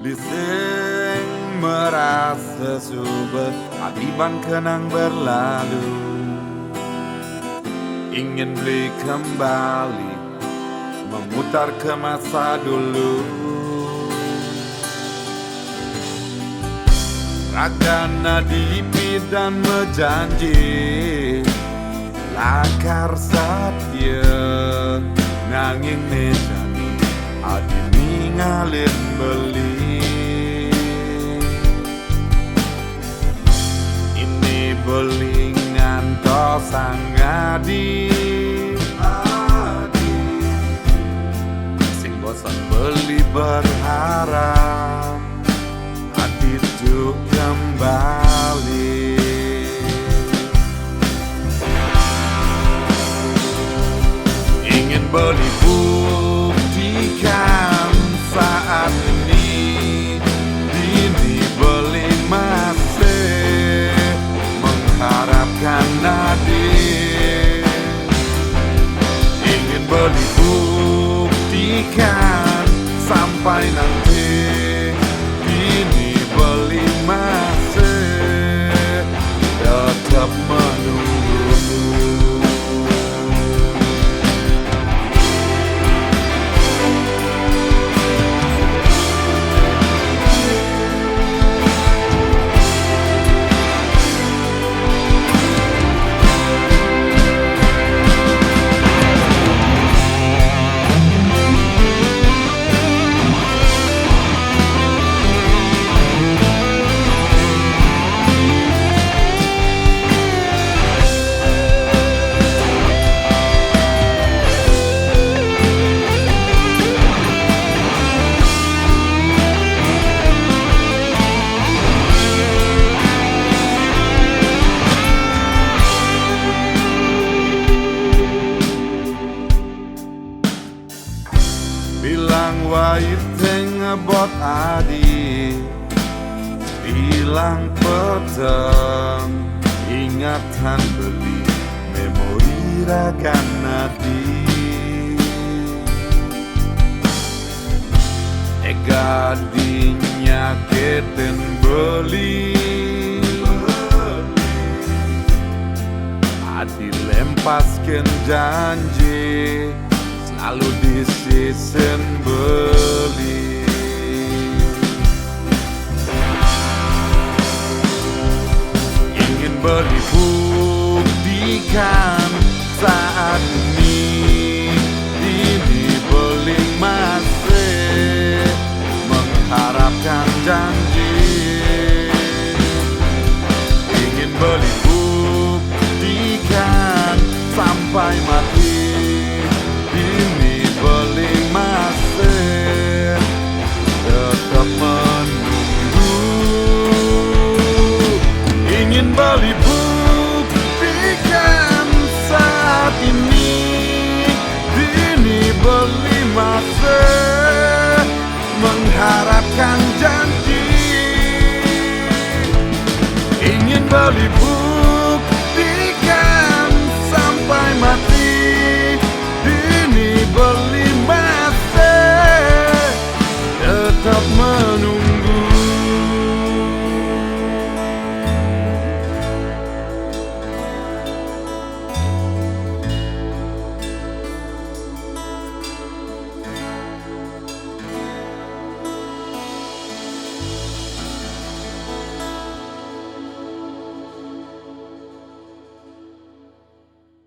Lising merasa subur, Adiban kenang berlalu. Ingin beli kembali, memutar ke masa dulu. Raga nadipi dan menjanji, lakar satya nanging nejani, adi ningalin beli. Ini beli ngantos sang adi, sing bosan beli berharap adi tuh kembali. Ingin beli buktikan saat ini beli masih mengharapkan adik. Ingin beli buktikan sampai nanti beli masih tetap menunggu. Bilang waiteng ngebot adi, bilang peteng ingatan beli memori ragan nadi. Ega dinyaketin beli, adi lempaskan janji selalu disisen beli. Ingin beli buktikan saat